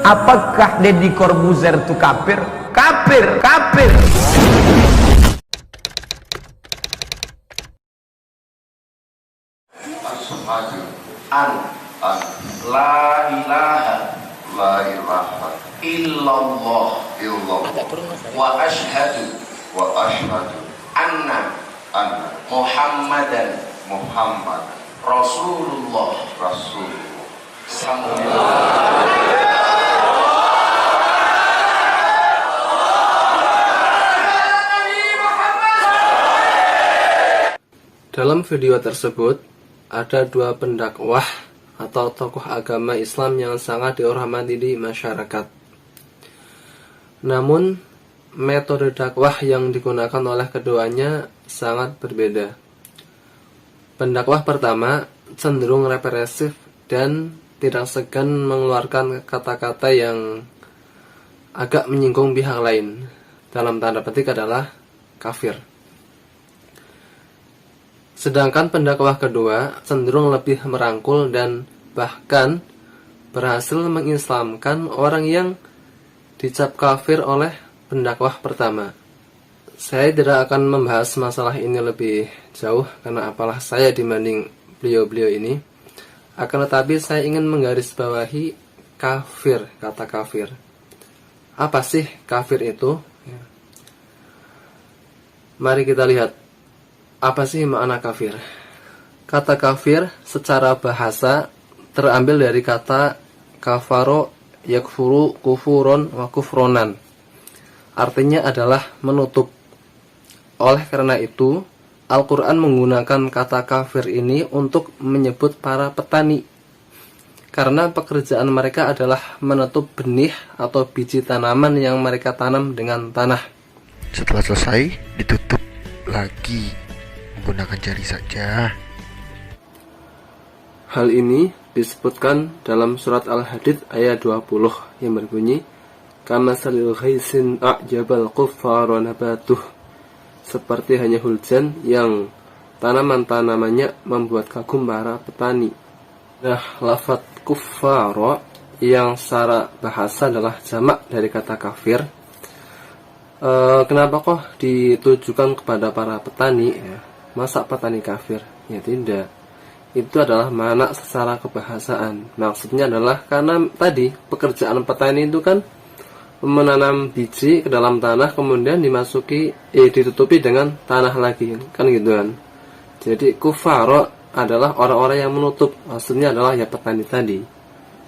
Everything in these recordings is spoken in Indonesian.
Apakah Deddy Corbuzier itu kafir? Kafir, kafir. Asyhadu an la ilaha illallah wa asyhadu anna Muhammadan Rasulullah. Dalam video tersebut ada dua pendakwah atau tokoh agama Islam yang sangat dihormati di masyarakat. Namun metode dakwah yang digunakan oleh keduanya sangat berbeda. Pendakwah pertama cenderung represif dan tidak segan mengeluarkan kata-kata yang agak menyinggung pihak lain. Dalam tanda petik adalah kafir. Sedangkan pendakwah kedua cenderung lebih merangkul dan bahkan berhasil mengislamkan orang yang dicap kafir oleh pendakwah pertama. Saya tidak akan membahas masalah ini lebih jauh karena apalah saya dibanding beliau-beliau ini. Akan tetapi saya ingin menggarisbawahi kafir, kata kafir. Apa sih kafir itu? Mari kita lihat. Apa sih makna kafir? Kata kafir secara bahasa terambil dari kata kafaro yakfuru kufuron wa kufronan. Artinya adalah menutup. Oleh karena itu, Al-Quran menggunakan kata kafir ini untuk menyebut para petani. Karena pekerjaan mereka adalah menutup benih atau biji tanaman yang mereka tanam dengan tanah. Setelah selesai, ditutup lagi menggunakan jari saja. Hal ini disebutkan dalam surat Al-Hadid ayat 20 yang berbunyi kamasalil ghaisin a'jabal kuffara nabatuh, seperti hanya hujan yang tanaman-tanamannya membuat kagum para petani. Nah, lafaz kuffara yang secara bahasa adalah jamak dari kata kafir. Kenapa kok ditujukan kepada para petani ya? Masa petani kafir? Ya tidak. Itu adalah makna secara kebahasaan. Maksudnya adalah karena tadi pekerjaan petani itu kan menanam biji ke dalam tanah, kemudian ditutupi dengan tanah lagi, kan gitu kan. Jadi kufaro adalah orang-orang yang menutup. Maksudnya adalah ya petani tadi.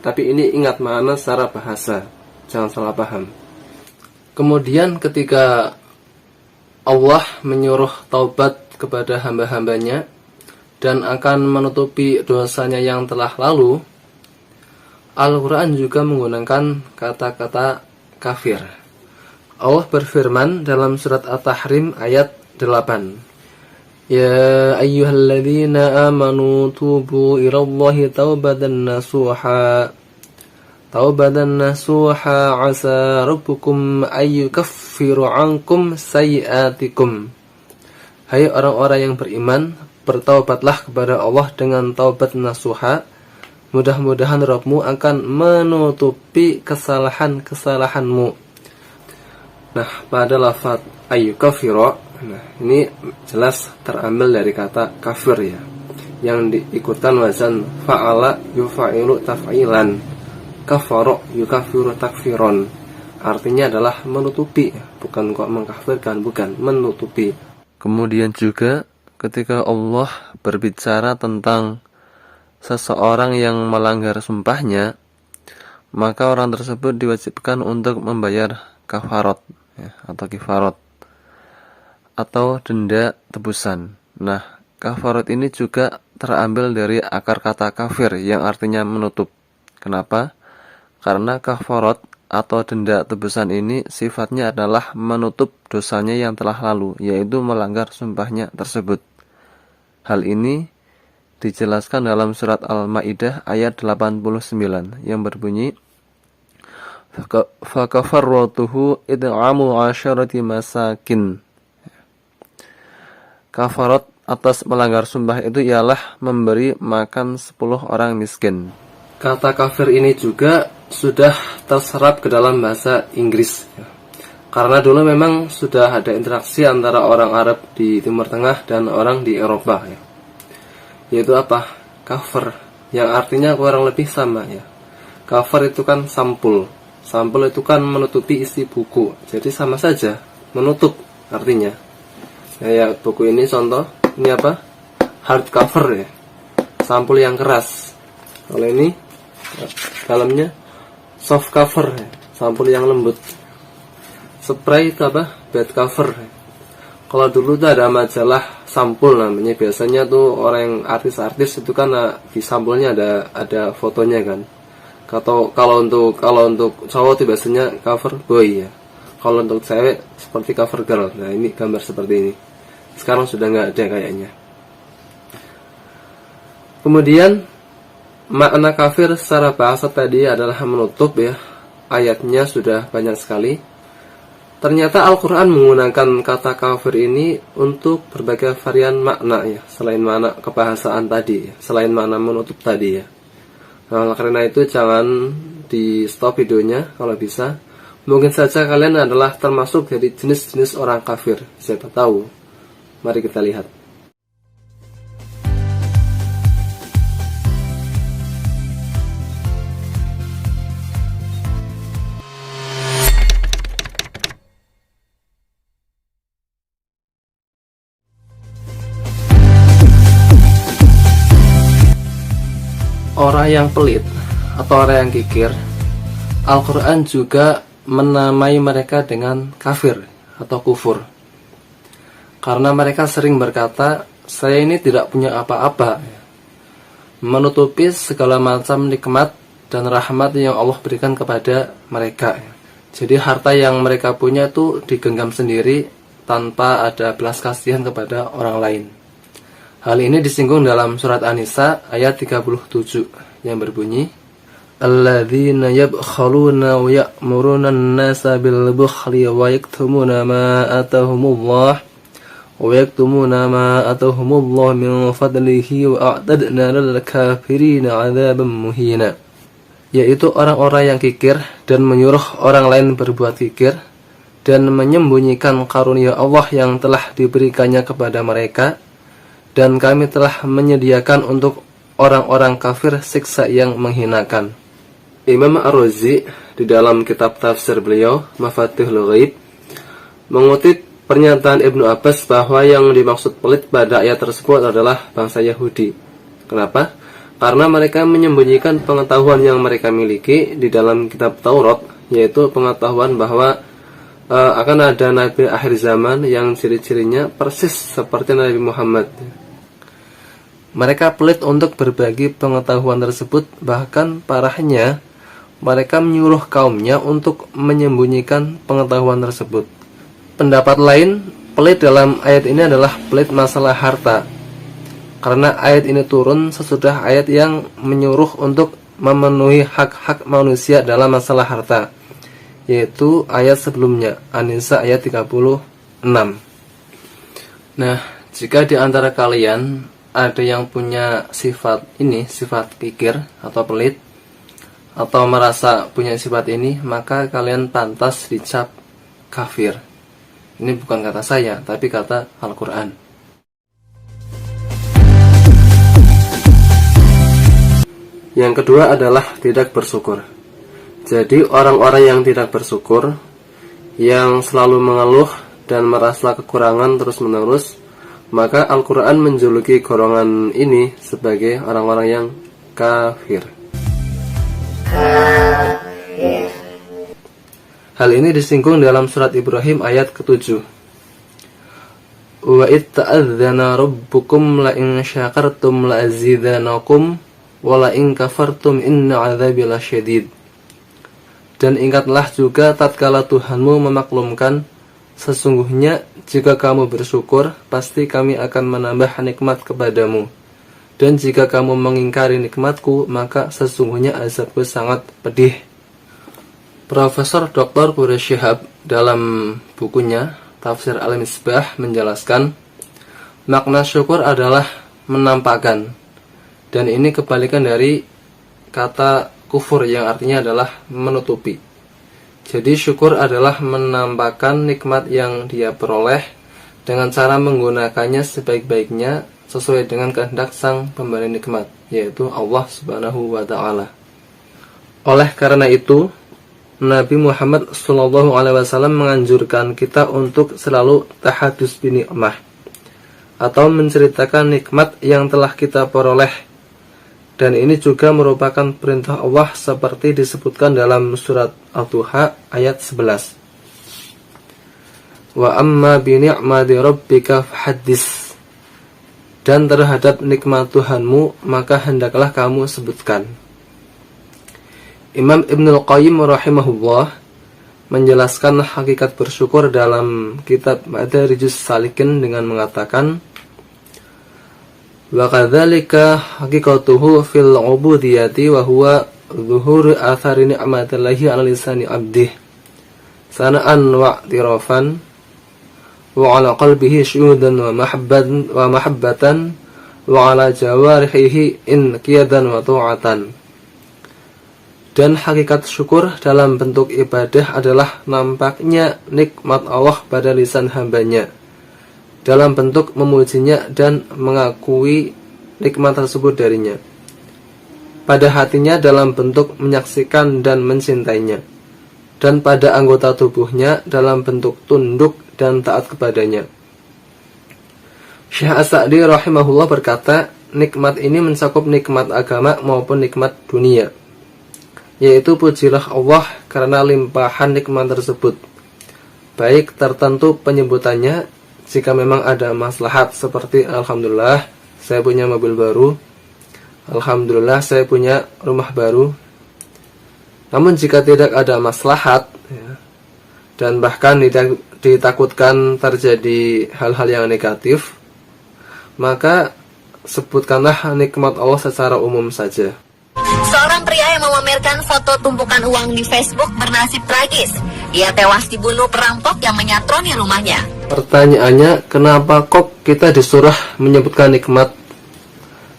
Tapi ini ingat makna secara bahasa, jangan salah paham. Kemudian ketika Allah menyuruh taubat kepada hamba-hambanya dan akan menutupi dosanya yang telah lalu, Al-Quran juga menggunakan kata-kata kafir. Allah berfirman dalam surat At-Tahrim ayat 8, Ya ayyuhalladzina amanu tubu ilallahi taubatan nasuha asa rabbukum ayyukaffiru ankum sayiatikum. Hai orang-orang yang beriman, bertaubatlah kepada Allah dengan taubat nasuha. Mudah-mudahan Rabbmu akan menutupi kesalahan-kesalahanmu. Nah, pada lafaz ayyukaffiru, ini jelas terambil dari kata kafir ya, yang diikutan wazan fa'ala yufa'ilu taf'ilan, kafara yukaffiru takfiron. Artinya adalah menutupi, bukan kok mengkafirkan, bukan, menutupi. Kemudian juga ketika Allah berbicara tentang seseorang yang melanggar sumpahnya, maka orang tersebut diwajibkan untuk membayar kafarat ya, atau kifarat atau denda tebusan. Nah, kafarat ini juga terambil dari akar kata kafir yang artinya menutup. Kenapa? Karena kafarat atau denda tebusan ini sifatnya adalah menutup dosanya yang telah lalu, yaitu melanggar sumpahnya tersebut. Hal ini dijelaskan dalam surat Al-Maidah ayat 89 yang berbunyi fakafarratuhu id'amu 'asharati masakin. Kafarat atas melanggar sumpah itu ialah memberi makan 10 orang miskin. Kata kafir ini juga sudah terserap ke dalam bahasa Inggris. Karena dulu memang sudah ada interaksi antara orang Arab di Timur Tengah dan orang di Eropa, ya. Yaitu apa? Cover, yang artinya kurang lebih sama, ya. Cover itu kan sampul. Sampul itu kan menutupi isi buku. Jadi sama saja, menutup artinya. Ya, buku ini contoh, ini apa? Hard cover, ya. Sampul yang keras. Kalau ini dalamnya soft cover, ya. Sampul yang lembut. Spray itu apa? Bed cover. Kalau dulu tuh ada majalah sampul namanya. Biasanya tuh orang yang artis-artis itu kan di sampulnya ada fotonya kan. Kalau untuk cowok tuh biasanya cover boy, ya. Kalau untuk cewek seperti cover girl. Nah, ini gambar seperti ini. Sekarang sudah nggak ada kayaknya. Kemudian makna kafir secara bahasa tadi adalah menutup, ya. Ayatnya sudah banyak sekali. Ternyata Al-Quran menggunakan kata kafir ini untuk berbagai varian makna, ya. Selain makna kebahasaan tadi, ya. Selain makna menutup tadi, ya. Nah, karena itu jangan di stop videonya kalau bisa. Mungkin saja kalian adalah termasuk dari jenis-jenis orang kafir. Siapa tahu. Mari kita lihat. Orang yang pelit atau orang yang kikir, Al-Quran juga menamai mereka dengan kafir atau kufur. Karena mereka sering berkata, saya ini tidak punya apa-apa, menutupi segala macam nikmat dan rahmat yang Allah berikan kepada mereka. Jadi harta yang mereka punya itu digenggam sendiri tanpa ada belas kasihan kepada orang lain. Hal ini disinggung dalam surat An-Nisa ayat 37 yang berbunyi, alladzina yabkhaluna wa ya'muruna an-nasa bil bukhli wa yaktumuna ma atahumullah min fadlihi wa a'tadna lil kafirin 'adzaban muhina. Yaitu orang-orang yang kikir dan menyuruh orang lain berbuat kikir dan menyembunyikan karunia Allah yang telah diberikannya kepada mereka. Dan kami telah menyediakan untuk orang-orang kafir siksa yang menghinakan. Imam Ar-Razi di dalam kitab tafsir beliau, Mafatihul Ghaib, mengutip pernyataan Ibnu Abbas bahwa yang dimaksud pelit pada ayat tersebut adalah bangsa Yahudi. Kenapa? Karena mereka menyembunyikan pengetahuan yang mereka miliki di dalam kitab Taurat, yaitu pengetahuan bahwa akan ada nabi akhir zaman yang ciri-cirinya persis seperti Nabi Muhammad. Mereka pelit untuk berbagi pengetahuan tersebut, bahkan parahnya mereka menyuruh kaumnya untuk menyembunyikan pengetahuan tersebut. Pendapat lain, pelit dalam ayat ini adalah pelit masalah harta. Karena ayat ini turun sesudah ayat yang menyuruh untuk memenuhi hak-hak manusia dalam masalah harta, yaitu ayat sebelumnya, An-Nisa ayat 36. Nah, jika di antara kalian ada yang punya sifat ini, sifat kikir atau pelit, atau merasa punya sifat ini, maka kalian pantas dicap kafir. Ini bukan kata saya, tapi kata Al-Quran. Yang kedua adalah tidak bersyukur. Jadi orang-orang yang tidak bersyukur, yang selalu mengeluh dan merasa kekurangan terus-menerus, maka Al-Quran menjuluki golongan ini sebagai orang-orang yang kafir. Hal ini disinggung dalam surat Ibrahim ayat ke-7. Wa id ta'adzana rabbukum la in syakartum la azidanakum wa la in kafartum inna 'adzabi lasyadid. Dan ingatlah juga tatkala Tuhanmu memaklumkan, sesungguhnya jika kamu bersyukur, pasti kami akan menambah nikmat kepadamu. Dan jika kamu mengingkari nikmatku, maka sesungguhnya azabku sangat pedih. Profesor Dr. Quraish Shihab dalam bukunya Tafsir Al-Misbah menjelaskan, makna syukur adalah menampakkan. Dan ini kebalikan dari kata kufur yang artinya adalah menutupi. Jadi syukur adalah menampakkan nikmat yang dia peroleh dengan cara menggunakannya sebaik-baiknya sesuai dengan kehendak sang pemberi nikmat, yaitu Allah Subhanahu wa ta'ala. Oleh karena itu, Nabi Muhammad SAW menganjurkan kita untuk selalu tahadus binikmah, atau menceritakan nikmat yang telah kita peroleh. Dan ini juga merupakan perintah Allah seperti disebutkan dalam surat Al-Duha ayat 11. Wa amma bi ni'mati rabbika fahaddits. Dan terhadap nikmat Tuhanmu maka hendaklah kamu sebutkan. Imam Ibnul Qayyim rahimahullah menjelaskan hakikat bersyukur dalam kitab Madarijus Salikin dengan mengatakan, wa kadzalika haqiqatuhu fil ubudiyyati wa huwa zuhur athari ni'matillahi 'ala lisani 'abdih sana'an wa i'tirafan wa 'ala qalbihi syuhudan wa mahabbatan wa 'ala jawarihi inqiyadan wa ta'atan. Dan hakikat syukur dalam bentuk ibadah adalah nampaknya nikmat Allah pada lisan hambanya dalam bentuk memujinya dan mengakui nikmat tersebut darinya, pada hatinya dalam bentuk menyaksikan dan mencintainya, dan pada anggota tubuhnya dalam bentuk tunduk dan taat kepadanya. Syekh As-Sa'di rahimahullah berkata, nikmat ini mencakup nikmat agama maupun nikmat dunia, yaitu pujilah Allah karena limpahan nikmat tersebut, baik tertentu penyebutannya jika memang ada maslahat, seperti alhamdulillah saya punya mobil baru, alhamdulillah saya punya rumah baru. Namun jika tidak ada maslahat ya, dan bahkan ditakutkan terjadi hal-hal yang negatif, maka sebutkanlah nikmat Allah secara umum saja. Seorang pria yang memamerkan foto tumpukan uang di Facebook bernasib tragis. Ia tewas dibunuh perampok yang menyatroni rumahnya. Pertanyaannya, kenapa kok kita disuruh menyebutkan nikmat?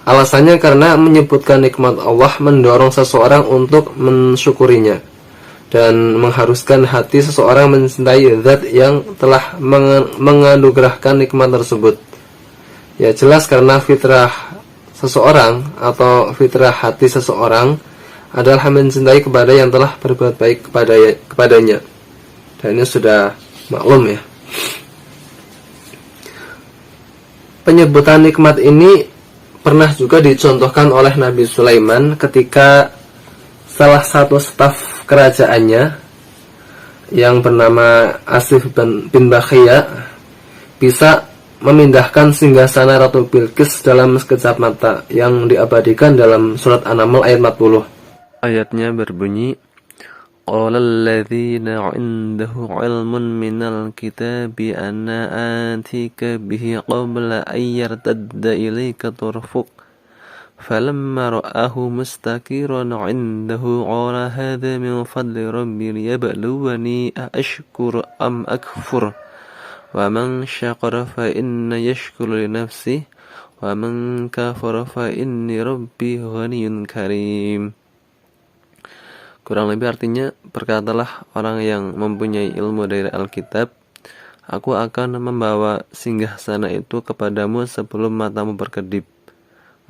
Alasannya karena menyebutkan nikmat Allah mendorong seseorang untuk mensyukurinya dan mengharuskan hati seseorang mencintai zat yang telah menganugerahkan nikmat tersebut. Ya jelas karena fitrah seseorang atau fitrah hati seseorang adalah mencintai kepada yang telah berbuat baik kepadanya. Dan ini sudah maklum ya. Penyebutan nikmat ini pernah juga dicontohkan oleh Nabi Sulaiman ketika salah satu staf kerajaannya yang bernama Asif bin Bakhia bisa memindahkan singgasana Ratu Bilqis dalam sekejap mata, yang diabadikan dalam surat An-Naml ayat 40. Ayatnya berbunyi, qala alladhina 'indahu 'ilmun minal kitabi anna atika bihi qabla an yartadda ilayka tarfuk falamma ra'ahu mustaqiran 'indahu qala hadha min fadli rabbi liyabluwani ashkuru am akfur wa man syakara fa inna yashkuru li nafsihi wa man kafara fa inni rabbi ghaniyyun karim. Kurang lebih artinya, berkatalah orang yang mempunyai ilmu dari Alkitab, aku akan membawa singgasana itu kepadamu sebelum matamu berkedip.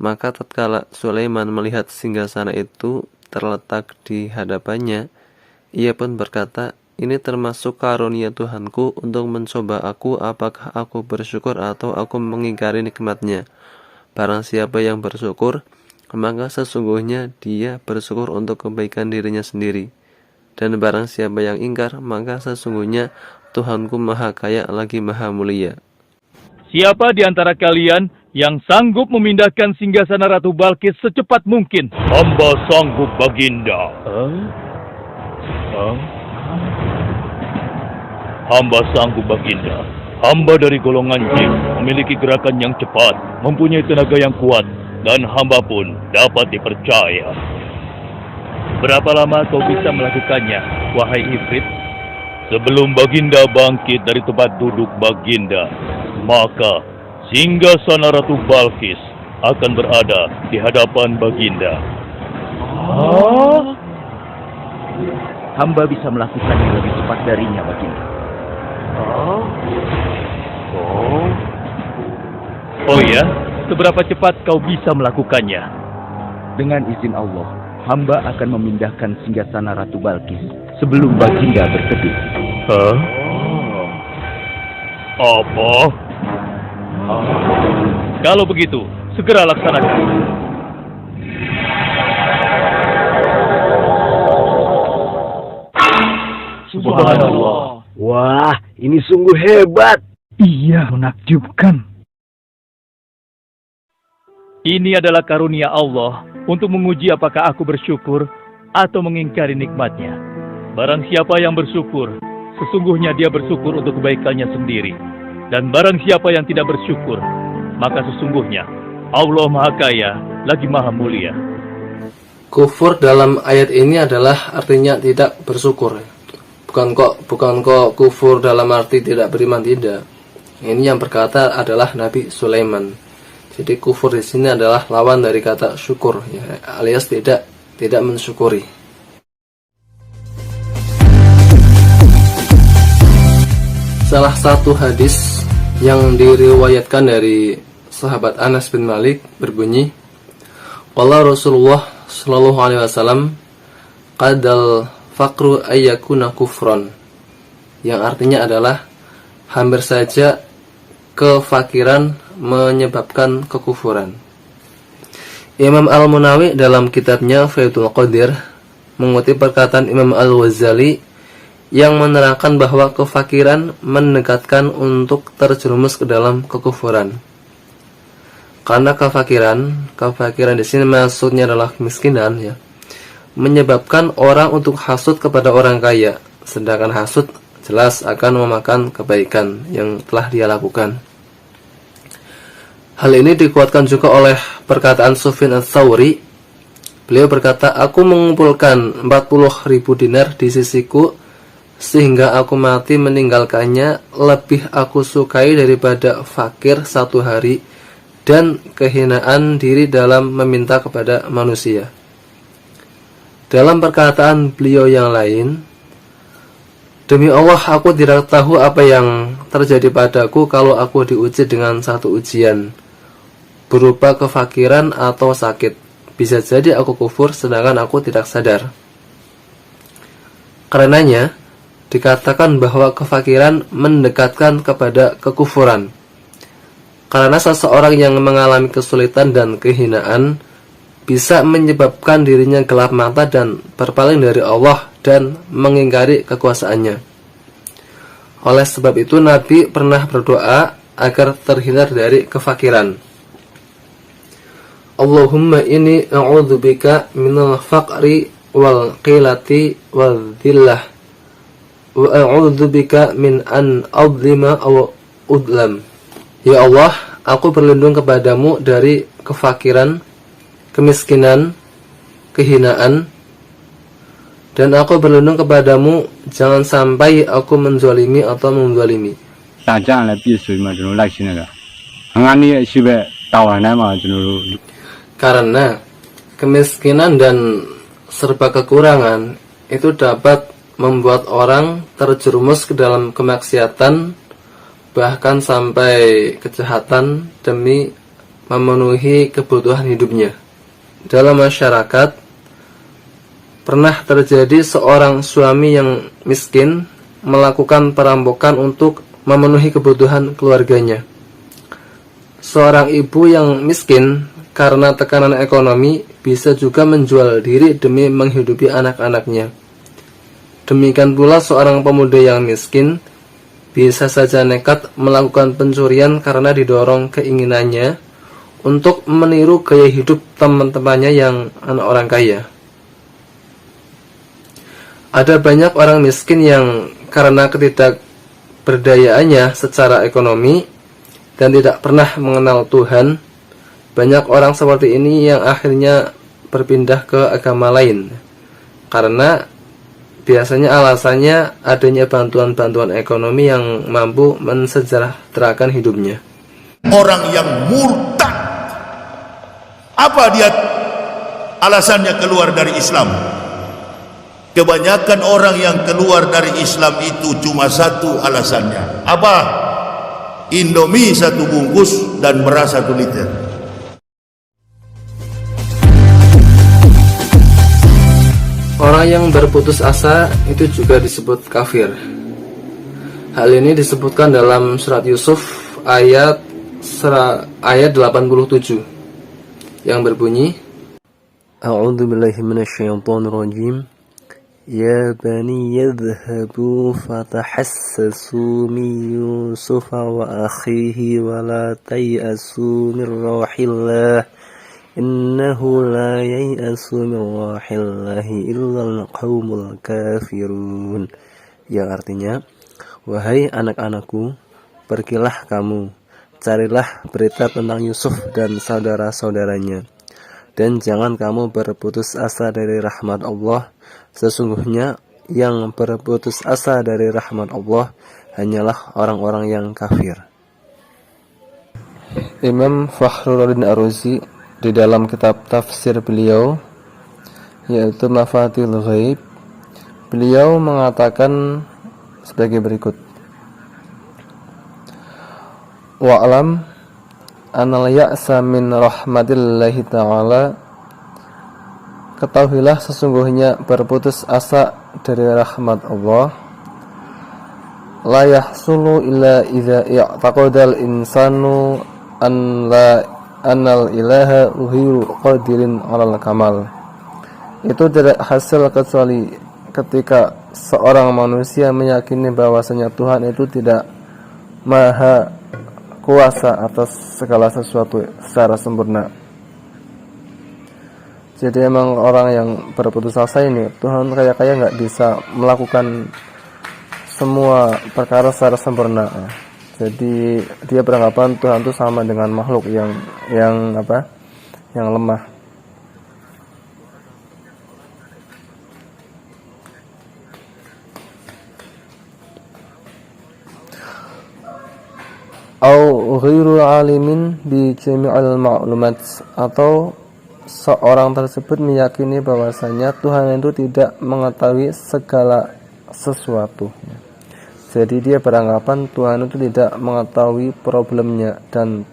Maka tatkala Sulaiman melihat singgasana itu terletak di hadapannya, ia pun berkata, ini termasuk karunia Tuhanku untuk mencoba aku apakah aku bersyukur atau aku mengingkari nikmatnya. Barang siapa yang bersyukur, maka sesungguhnya dia bersyukur untuk kebaikan dirinya sendiri. Dan barang siapa yang ingkar, maka sesungguhnya Tuhanku maha kaya lagi maha mulia. Siapa di antara kalian yang sanggup memindahkan singgasana Ratu Balqis secepat mungkin? Hamba sanggup, Baginda. Hamba sanggup, Baginda. Hamba dari golongan jin, memiliki gerakan yang cepat, mempunyai tenaga yang kuat, dan hamba pun dapat dipercaya. Berapa lama kau bisa melakukannya, wahai Ifrit? Sebelum Baginda bangkit dari tempat duduk Baginda, maka singgasana Ratu Balqis akan berada di hadapan Baginda. hamba bisa melakukannya lebih cepat darinya, Baginda. Oh ya? Seberapa cepat kau bisa melakukannya? Dengan izin Allah, hamba akan memindahkan singgasana Ratu Balkis sebelum Baginda berteduh. Hah? Apa? Kalau begitu, segera laksanakan. Subhanallah. Wah, ini sungguh hebat. Iya, menakjubkan. Ini adalah karunia Allah untuk menguji apakah aku bersyukur atau mengingkari nikmatnya. Barang siapa yang bersyukur, sesungguhnya dia bersyukur untuk kebaikannya sendiri. Dan barang siapa yang tidak bersyukur, maka sesungguhnya Allah Maha Kaya lagi Maha Mulia. Kufur dalam ayat ini adalah artinya tidak bersyukur. Bukan kok kufur dalam arti tidak beriman, tidak. Ini yang berkata adalah Nabi Sulaiman. Jadi kufur di sini adalah lawan dari kata syukur, ya, alias tidak mensyukuri. Salah satu hadis yang diriwayatkan dari sahabat Anas bin Malik berbunyi, qala Rasulullah sallallahu alaihi wasallam, qadal faqru ayyakuna kufran, yang artinya adalah hampir saja kefakiran menyebabkan kekufuran. Imam Al-Munawi dalam kitabnya Fathul Qadir mengutip perkataan Imam Al-Ghazali yang menerangkan bahwa kefakiran mendekatkan untuk terjerumus ke dalam kekufuran. Karena kefakiran di sini maksudnya adalah kemiskinan, ya, menyebabkan orang untuk hasud kepada orang kaya, sedangkan hasud jelas akan memakan kebaikan yang telah dia lakukan. Hal ini dikuatkan juga oleh perkataan Sufyan Ats-Tsauri. Beliau berkata, aku mengumpulkan 40.000 dinar di sisiku, sehingga aku mati meninggalkannya lebih aku sukai daripada fakir satu hari dan kehinaan diri dalam meminta kepada manusia. Dalam perkataan beliau yang lain, demi Allah, aku tidak tahu apa yang terjadi padaku kalau aku diuji dengan satu ujian berupa kefakiran atau sakit. Bisa jadi aku kufur sedangkan aku tidak sadar. Karenanya dikatakan bahwa kefakiran mendekatkan kepada kekufuran. Karena seseorang yang mengalami kesulitan dan kehinaan bisa menyebabkan dirinya gelap mata dan berpaling dari Allah dan mengingkari kekuasaannya. Oleh sebab itu Nabi pernah berdoa agar terhindar dari kefakiran. Allahumma inni a'udzubika minal faqri wal qilati wal dhillah wa a'udzubika min an adzlima aw udlam. Ya Allah, aku berlindung kepadamu dari kefakiran, kemiskinan, kehinaan, dan aku berlindung kepadamu jangan sampai aku menzalimi atau menzalimi. Karena kemiskinan dan serba kekurangan itu dapat membuat orang terjerumus ke dalam kemaksiatan, bahkan sampai kejahatan demi memenuhi kebutuhan hidupnya. Dalam masyarakat pernah terjadi seorang suami yang miskin melakukan perampokan untuk memenuhi kebutuhan keluarganya. Seorang ibu yang miskin karena tekanan ekonomi bisa juga menjual diri demi menghidupi anak-anaknya. Demikian pula seorang pemuda yang miskin bisa saja nekat melakukan pencurian karena didorong keinginannya untuk meniru gaya hidup teman-temannya yang anak orang kaya. Ada banyak orang miskin yang karena ketidakberdayaannya secara ekonomi dan tidak pernah mengenal Tuhan. Banyak orang seperti ini yang akhirnya berpindah ke agama lain karena biasanya alasannya adanya bantuan-bantuan ekonomi yang mampu mensejahterakan hidupnya. Orang yang murtad, apa dia alasannya keluar dari Islam? Kebanyakan orang yang keluar dari Islam itu cuma satu alasannya. Apa? Indomie 1 bungkus dan beras 1 liter. Orang yang berputus asa itu juga disebut kafir. Hal ini disebutkan dalam surat Yusuf ayat 87 yang berbunyi, A'udzu billahi minasyaitonir rajim. Ya bani yadhhabu fatahassasu min Yusuf wa akhihi wa la tayasu min rahillah innahu la yayasu min rahillahi illa al-qaumul kafirun. Yang artinya, wahai anak-anakku, pergilah kamu, carilah berita tentang Yusuf dan saudara-saudaranya, dan jangan kamu berputus asa dari rahmat Allah. Sesungguhnya yang berputus asa dari rahmat Allah hanyalah orang-orang yang kafir. Imam Fakhruddin Ar-Razi di dalam kitab tafsir beliau, yaitu Mafatihul Ghaib, beliau mengatakan sebagai berikut, wa'alam anal ya'sa min rahmatillahi ta'ala, ketahuilah sesungguhnya berputus asa dari rahmat Allah la yahsulu illa idza i'taqadal insanu anal ilaha uhiru qadirin 'alal kamal. Itu tidak hasil kecuali ketika seorang manusia meyakini bahwasanya Tuhan itu tidak maha kuasa atas segala sesuatu secara sempurna. Jadi emang orang yang berputus asa ini, Tuhan kaya-kaya nggak bisa melakukan semua perkara secara sempurna. Jadi dia beranggapan Tuhan itu sama dengan makhluk yang lemah. Au ghairu alimin bi jami'il ma'lumat, atau seorang tersebut meyakini bahwasanya Tuhan itu tidak mengetahui segala sesuatu. Jadi dia beranggapan Tuhan itu tidak mengetahui problemnya dan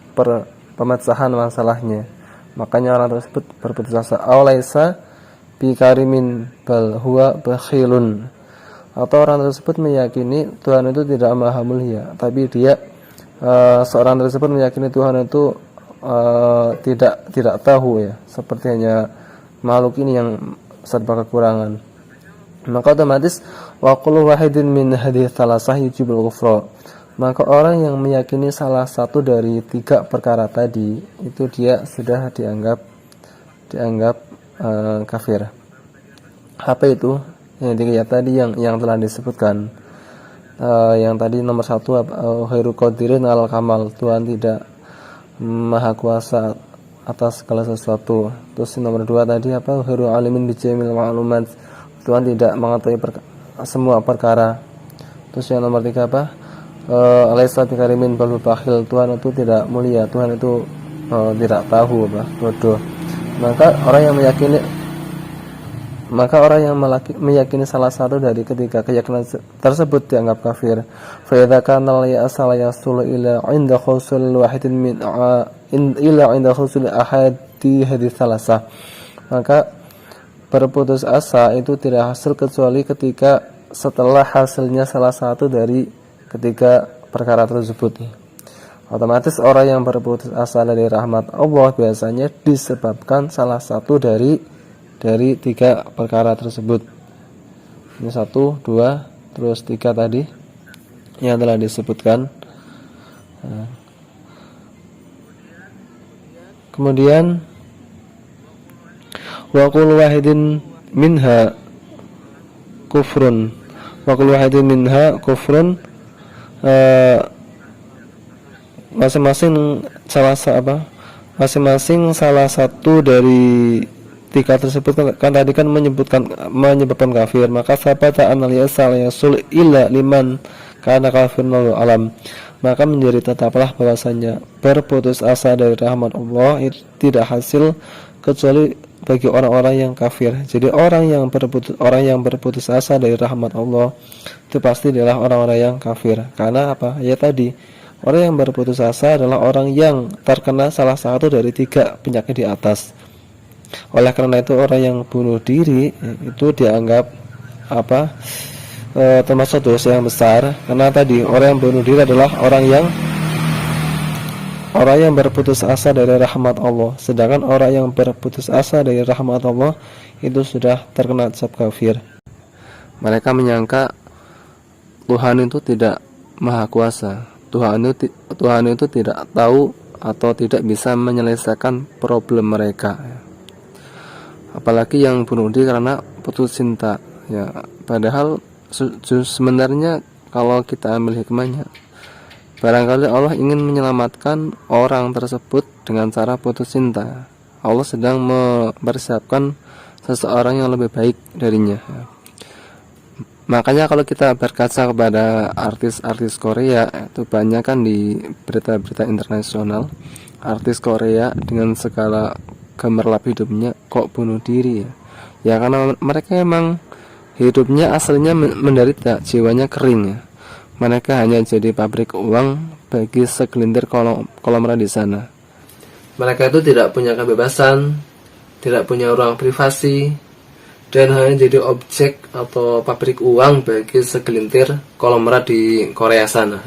pemecahan masalahnya. Makanya orang tersebut berputus asa. Aulaisa bi karimin bal huwa bakhilun. Atau orang tersebut meyakini Tuhan itu tidak maha mulia, tapi dia seorang tersebut meyakini Tuhan itu tidak tahu ya, seperti hanya makhluk ini yang serba kekurangan. Maka otomatis wa kullu wahidin min hadhihi thalathah yujibul kufra. Maka orang yang meyakini salah satu dari 3 perkara tadi itu dia sudah dianggap kafir. Apa itu? Yang 3 tadi yang telah disebutkan. Yang tadi nomor 1 khairu qadirin al kamal, Tuhan tidak maha kuasa atas segala sesuatu. Terus nomor 2 tadi apa? Khairu alimin bi jamil ma'lumat, Tuhan tidak mengetahui semua perkara. Terus yang nomor 3 apa? Alaisa bi karimin bal bakhil, Tuhan itu tidak mulia, Tuhan itu tidak tahu, bodoh. Maka orang yang meyakini salah satu dari ketiga keyakinan tersebut dianggap kafir. Fa idza kana la ya'sal yasul ila 'inda khusul wahidin min ila 'inda khusul ahadi hadits salasah. Maka berputus asa itu tidak hasil kecuali ketika setelah hasilnya salah satu dari ketiga perkara tersebut. Otomatis orang yang berputus asa dari rahmat Allah biasanya disebabkan salah satu dari 3 perkara tersebut. Ini 1, 2, terus 3 tadi yang telah disebutkan. Kemudian wa kullu wahidin minha kufrun. Wa kullu wahidin minha kufrun, masing-masing salah satu dari 3 tersebut kan tadi kan menyebabkan kafir. Maka sabata anal yasal yasul illa liman kana kafirun alam, maka menjadi tetaplah bahwasanya berputus asa dari rahmat Allah itu tidak hasil kecuali bagi orang-orang yang kafir. Jadi orang yang berputus asa dari rahmat Allah itu pasti adalah orang-orang yang kafir. Karena apa? Ya tadi, orang yang berputus asa adalah orang yang terkena salah satu dari 3 penyakit di atas. Oleh karena itu orang yang bunuh diri itu dianggap termasuk dosa yang besar. Karena tadi orang yang bunuh diri adalah orang yang berputus asa dari rahmat Allah. Sedangkan orang yang berputus asa dari rahmat Allah itu sudah terkena azab kafir. Mereka menyangka Tuhan itu tidak maha kuasa. Tuhan itu tidak tahu atau tidak bisa menyelesaikan problem mereka. Apalagi yang bunuh diri karena putus cinta. Ya, padahal sebenarnya kalau kita ambil hikmahnya, barangkali Allah ingin menyelamatkan orang tersebut dengan cara putus cinta. Allah sedang mempersiapkan seseorang yang lebih baik darinya. Makanya kalau kita berkaca kepada artis-artis Korea, itu banyak kan di berita-berita internasional, artis Korea dengan segala gemerlap hidupnya kok bunuh diri ya. Ya karena mereka emang hidupnya aslinya menderita, jiwanya kering ya. Mereka hanya jadi pabrik uang bagi segelintir konglomerat di sana. Mereka itu tidak punya kebebasan, tidak punya ruang privasi, dan hanya jadi objek atau pabrik uang bagi segelintir konglomerat di Korea sana.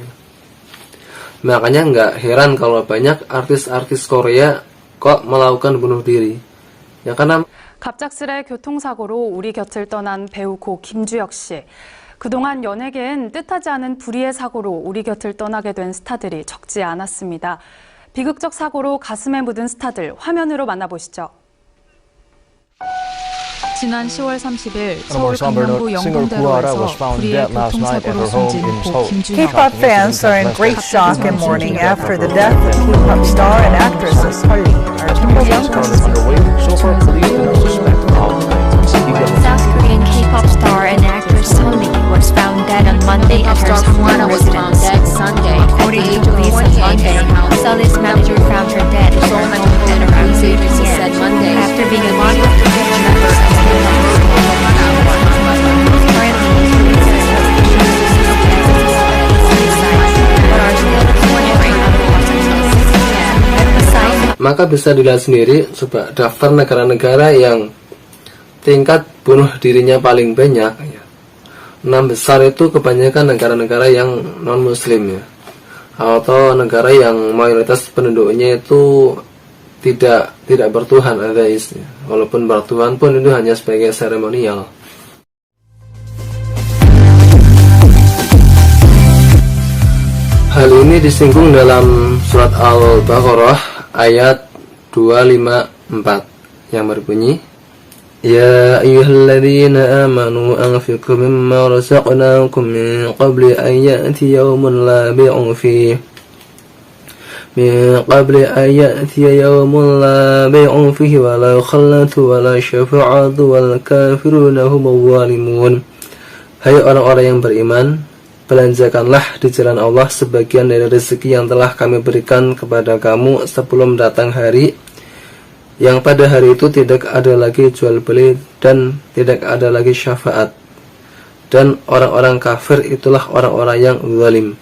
Makanya nggak heran kalau banyak artis-artis Korea kok melakukan bunuh diri. Ya karena 갑작스레 교통사고로 우리 곁을 떠난 배우 고 김주혁 씨. 그동안 연예계엔 뜻하지 않은 불의의 사고로 우리 곁을 떠나게 된 스타들이 적지 않았습니다. 비극적 사고로 가슴에 묻은 스타들 화면으로 만나보시죠. 지난 10월 30일 서울 강남구 영동대로에서 불의의 교통사고로 숨진 고 김주혁. K-pop fans are in great shock and mourning after the death of K-pop star and actress Seolli. Our Kim Young South Korean K-pop star and actress Seolli was found dead on Monday at her Sangwon residence. According to police on Monday, Seolli's manager found her dead at her home at around 8 p.m. after being alarmed with the member of maka bisa dilihat sendiri coba daftar negara-negara yang tingkat bunuh dirinya paling banyak ya. 6 besar itu kebanyakan negara-negara yang non-muslim ya, atau negara yang mayoritas penduduknya itu tidak bertuhan, ateis ya. Walaupun bertuhan pun itu hanya sebagai seremonial. Hal ini disinggung dalam surat Al-Baqarah ayat 254 yang berbunyi, Ya ayyuhalladzina amanu anfiqu mimma razaqnakum min qabli an ya'tiya yawmun la bay'un fihi wa la khallatu wa la syafa'atu wal kafiruna humul zalimun. Hai orang-orang yang beriman, belanjakanlah di jalan Allah sebagian dari rezeki yang telah kami berikan kepada kamu sebelum datang hari yang pada hari itu tidak ada lagi jual beli dan tidak ada lagi syafaat, dan orang-orang kafir itulah orang-orang yang zalim.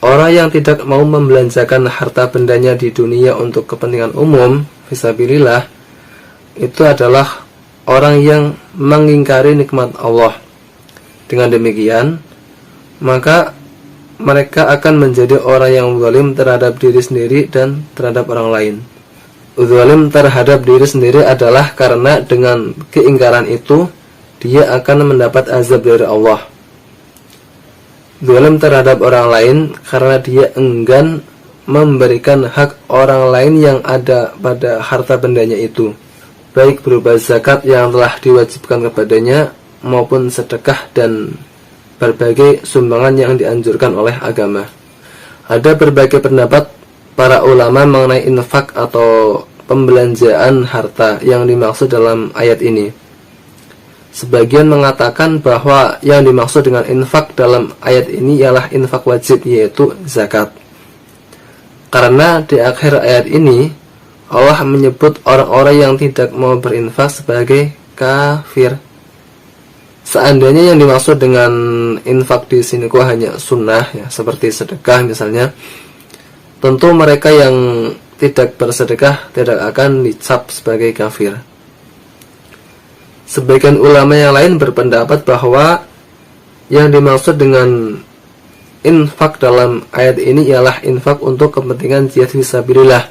Orang yang tidak mau membelanjakan harta bendanya di dunia untuk kepentingan umum fisabilillah itu adalah orang yang mengingkari nikmat Allah. Dengan demikian, maka mereka akan menjadi orang yang zalim terhadap diri sendiri dan terhadap orang lain. Zalim terhadap diri sendiri adalah karena dengan keingkaran itu dia akan mendapat azab dari Allah. Zalim terhadap orang lain karena dia enggan memberikan hak orang lain yang ada pada harta bendanya itu, baik berupa zakat yang telah diwajibkan kepadanya maupun sedekah dan berbagai sumbangan yang dianjurkan oleh agama. Ada berbagai pendapat para ulama mengenai infak atau pembelanjaan harta yang dimaksud dalam ayat ini. Sebagian mengatakan bahwa yang dimaksud dengan infak dalam ayat ini ialah infak wajib, yaitu zakat. Karena di akhir ayat ini Allah menyebut orang-orang yang tidak mau berinfak sebagai kafir. Seandainya yang dimaksud dengan infak di sini hanya sunnah ya, seperti sedekah misalnya, tentu mereka yang tidak bersedekah tidak akan dicap sebagai kafir. Sebagian ulama yang lain berpendapat bahwa yang dimaksud dengan infak dalam ayat ini ialah infak untuk kepentingan jihad fisabilillah,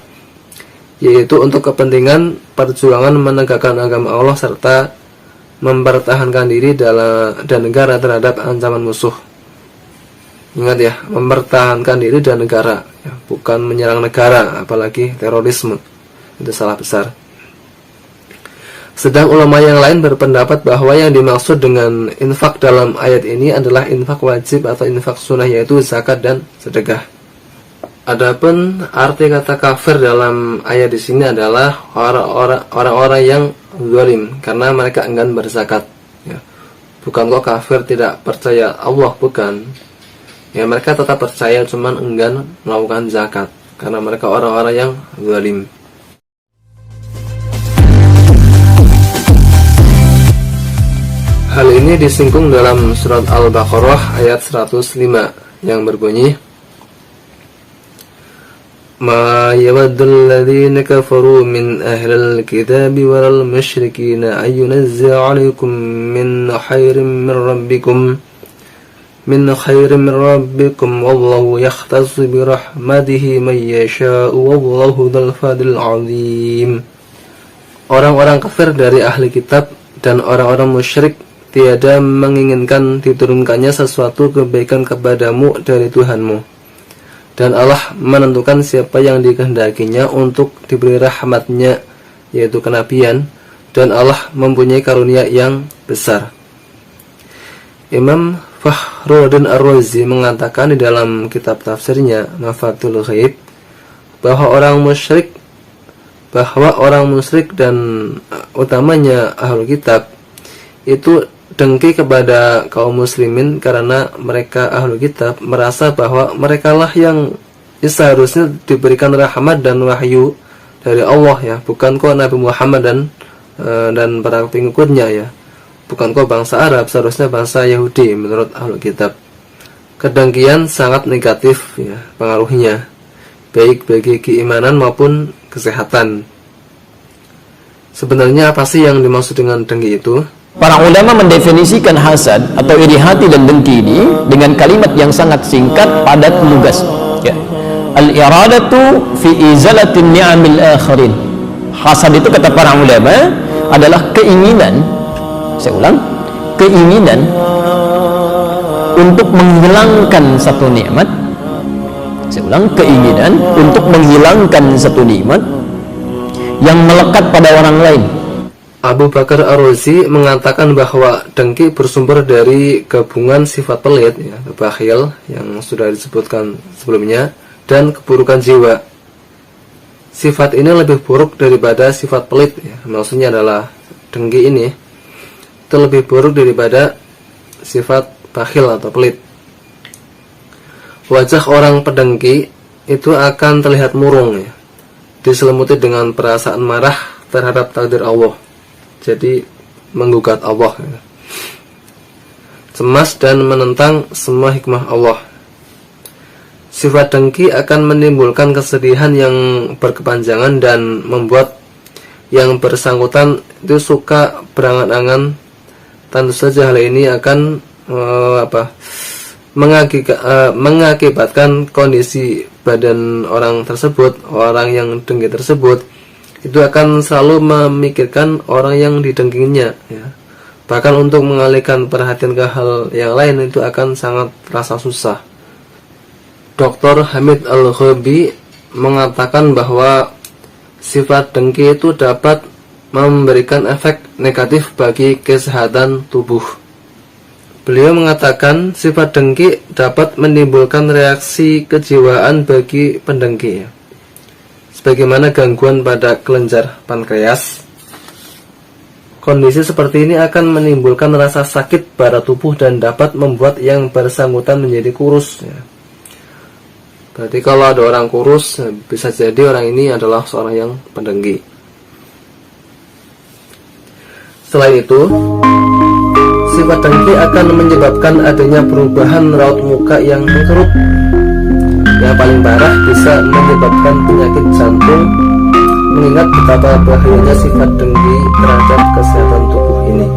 yaitu untuk kepentingan perjuangan menegakkan agama Allah serta mempertahankan diri dan negara terhadap ancaman musuh. Ingat ya, mempertahankan diri dan negara ya, bukan menyerang negara, apalagi terorisme. Itu salah besar. Sedang ulama yang lain berpendapat bahwa yang dimaksud dengan infak dalam ayat ini adalah infak wajib atau infak sunnah, yaitu zakat dan sedekah. Adapun arti kata kafir dalam ayat di sini adalah orang-orang yang zalim karena mereka enggan berzakat. Ya. Bukan kok kafir tidak percaya Allah, bukan. Ya, mereka tetap percaya, cuman enggan melakukan zakat karena mereka orang-orang yang zalim. Hal ini disinggung dalam surat Al-Baqarah ayat 105 yang berbunyi, Ma yawaddul ladzina kafaru min ahlil kitabi wal musyrikin ayyunazza 'alaikum min khairin min rabbikum wallahu yakhtassu bi rahmatihi man yasha'u wallahu dzul fadlil 'azim. Orang-orang kafir dari ahli kitab dan orang-orang musyrik tiada menginginkan diturunkannya sesuatu kebaikan kepadamu dari Tuhanmu, dan Allah menentukan siapa yang dikehendakinya untuk diberi rahmatnya, yaitu kenabian, dan Allah mempunyai karunia yang besar. Imam Fakhruddin Ar-Razi mengatakan di dalam kitab tafsirnya Mafathul Ghaib bahwa orang musyrik dan utamanya ahlul kitab itu dengki kepada kaum muslimin karena mereka ahlul kitab merasa bahwa merekalah yang seharusnya diberikan rahmat dan wahyu dari Allah ya, bukan kok Nabi Muhammad dan para pengikutnya ya, bukan kok bangsa Arab, seharusnya bangsa Yahudi menurut ahlul kitab. Kedengkian sangat negatif ya pengaruhnya, baik bagi keimanan maupun kesehatan. Sebenarnya apa sih yang dimaksud dengan dengki itu? Para ulama mendefinisikan hasad atau iri hati dan dengki ini dengan kalimat yang sangat singkat, padat, lugas. Ya. Al-iradatu fi izalatin ni'amil akharin. Hasad itu kata para ulama adalah keinginan, saya ulang, keinginan untuk menghilangkan satu nikmat. Saya ulang, keinginan untuk menghilangkan satu nikmat yang melekat pada orang lain. Abu Bakar Ar-Razi mengatakan bahwa dengki bersumber dari gabungan sifat pelit, ya, bakhil yang sudah disebutkan sebelumnya, dan keburukan jiwa. Sifat ini lebih buruk daripada sifat pelit, ya. Maksudnya adalah dengki ini itu lebih buruk daripada sifat bakhil atau pelit. Wajah orang pedengki itu akan terlihat murung, ya, diselimuti dengan perasaan marah terhadap takdir Allah. Jadi menggugat Allah, cemas dan menentang semua hikmah Allah. Sifat dengki akan menimbulkan kesedihan yang berkepanjangan dan membuat yang bersangkutan itu suka berangan-angan. Tentu saja hal ini akan mengakibatkan kondisi badan orang tersebut, orang yang dengki tersebut itu akan selalu memikirkan orang yang didengkinya ya. Bahkan untuk mengalihkan perhatian ke hal yang lain itu akan sangat terasa susah. Dr. Hamid Al-Ghabi mengatakan bahwa sifat dengki itu dapat memberikan efek negatif bagi kesehatan tubuh. Beliau mengatakan sifat dengki dapat menimbulkan reaksi kejiwaan bagi pendengki ya, sebagaimana gangguan pada kelenjar pankreas. Kondisi seperti ini akan menimbulkan rasa sakit pada tubuh dan dapat membuat yang bersangkutan menjadi kurus ya. Berarti kalau ada orang kurus, bisa jadi orang ini adalah seorang yang pendengki. Selain itu, sifat dengki akan menyebabkan adanya perubahan raut muka yang mengkerut. Yang paling parah bisa menyebabkan penyakit jantung, mengingat betapa bahayanya sifat dengki terhadap kesehatan tubuh ini.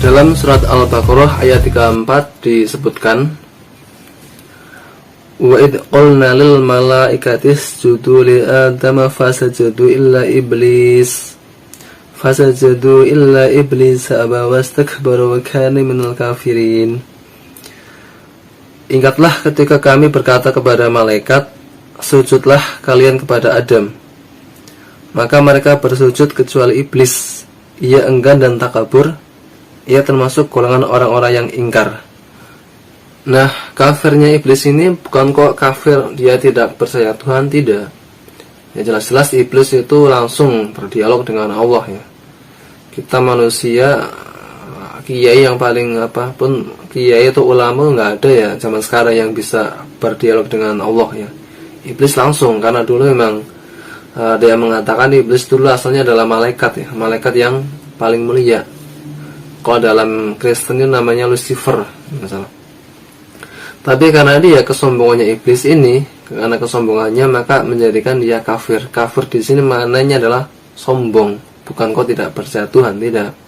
Dalam surat Al-Baqarah ayat 34 disebutkan, wa id qulna lil malaikati isjudu li adama fasajadu illa iblis aba wastakbara wa kana minal kafirin. Ingatlah ketika kami berkata kepada malaikat, sujudlah kalian kepada Adam. Maka mereka bersujud kecuali iblis. Ia enggan dan takabur. Ia termasuk golongan orang-orang yang ingkar. Nah, kafirnya iblis ini bukan kok kafir dia tidak percaya Tuhan, tidak. Ya jelas-jelas iblis itu langsung berdialog dengan Allah ya. Kita manusia, kiai yang paling apapun, kiai itu ulama nggak ada ya zaman sekarang yang bisa berdialog dengan Allah ya. Iblis langsung, karena dulu memang dia mengatakan iblis dulu asalnya adalah malaikat ya, malaikat yang paling mulia. Kalau dalam Kristen itu namanya Lucifer misalnya. Tapi karena dia kesombongannya iblis ini, karena kesombongannya maka menjadikan dia kafir. Kafir di sini maknanya adalah sombong, bukan kau tidak percaya Tuhan, tidak.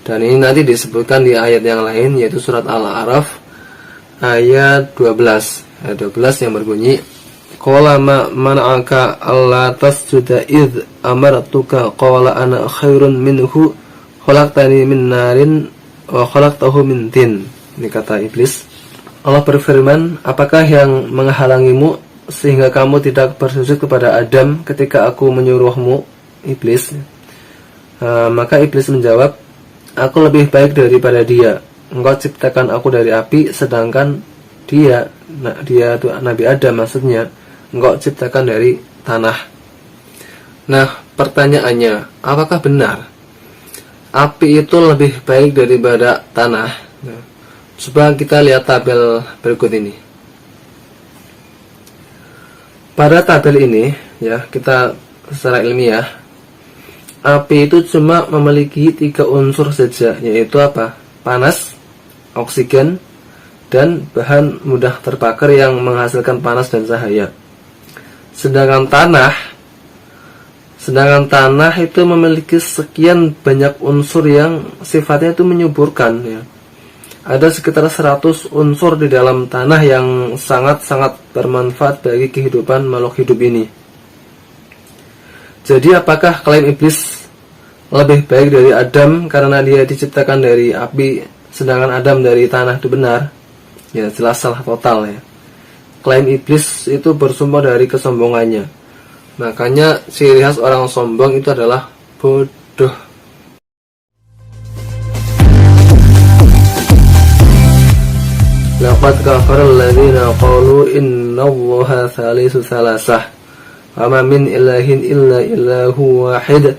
Dan ini nanti disebutkan di ayat yang lain, yaitu surat Al-A'raf ayat 12. Ayat 12 yang berbunyi, qala ma mana'aka alla tasjuda id amartuka qala ana khairun minhu khalaqtani min narin wa khalaqtahu min tin. Ini kata iblis. Allah berfirman, apakah yang menghalangimu sehingga kamu tidak bersujud kepada Adam ketika aku menyuruhmu, iblis? Maka iblis menjawab, aku lebih baik daripada dia. Engkau ciptakan aku dari api, sedangkan dia itu Nabi Adam maksudnya, engkau ciptakan dari tanah. Nah, pertanyaannya, apakah benar api itu lebih baik daripada tanah? Coba kita lihat tabel berikut ini. Pada tabel ini ya, kita secara ilmiah, api itu cuma memiliki 3 unsur saja, yaitu apa? Panas, oksigen, dan bahan mudah terbakar yang menghasilkan panas dan cahaya. Sedangkan tanah itu memiliki sekian banyak unsur yang sifatnya itu menyuburkan ya. Ada sekitar 100 unsur di dalam tanah yang sangat-sangat bermanfaat bagi kehidupan makhluk hidup ini. Jadi apakah klaim iblis lebih baik dari Adam karena dia diciptakan dari api, sedangkan Adam dari tanah itu benar? Ya jelas salah total ya. Klaim iblis itu bersumber dari kesombongannya. Makanya ciri khas orang sombong itu adalah bodoh. Laqad kafara alladziina qalu innallaha thalithu thalasah wa ma min ilahin illa ilahu wahid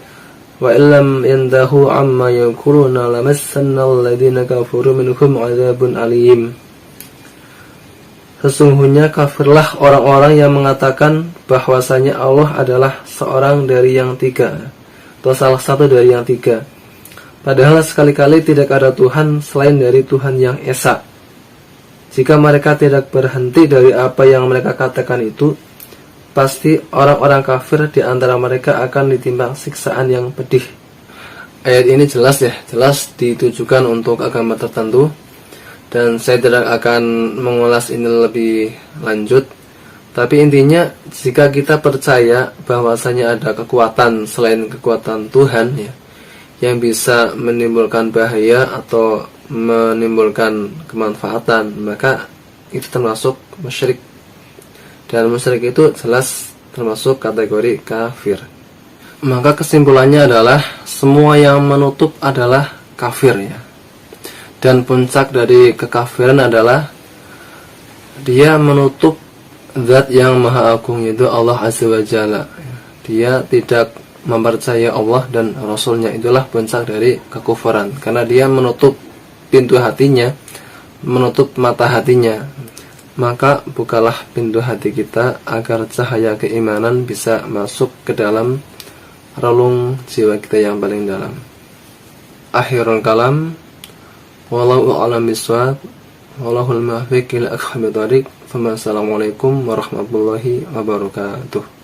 wa illam yantahu amma yaquluna lamassanna alladziina kafaru minhum 'adzabun alim. Sesungguhnya kafirlah orang-orang yang mengatakan bahwasanya Allah adalah seorang dari yang 3 atau salah satu dari yang 3. Padahal sekali-kali tidak ada Tuhan selain dari Tuhan yang Esa. Jika mereka tidak berhenti dari apa yang mereka katakan itu, pasti orang-orang kafir di antara mereka akan ditimpa siksaan yang pedih. Ayat ini jelas ya, jelas ditujukan untuk agama tertentu. Dan saya tidak akan mengulas ini lebih lanjut. Tapi intinya, jika kita percaya bahwasanya ada kekuatan selain kekuatan Tuhan ya, yang bisa menimbulkan bahaya atau menimbulkan kemanfaatan, maka itu termasuk musyrik. Dan musyrik itu jelas termasuk kategori kafir. Maka kesimpulannya adalah semua yang menutup adalah kafir ya. Dan puncak dari kekafiran adalah dia menutup zat yang maha agung, yaitu Allah Azza wa Jalla. Dia tidak mempercayai Allah dan Rasulnya itulah puncak dari kekufuran, karena dia menutup pintu hatinya, menutup mata hatinya. Maka bukalah pintu hati kita agar cahaya keimanan bisa masuk ke dalam relung jiwa kita yang paling dalam. Akhirul kalam, wallahu a'lam bishawab, wallahul muwaffiq ila aqwamit thoriq. Assalamualaikum warahmatullahi wabarakatuh.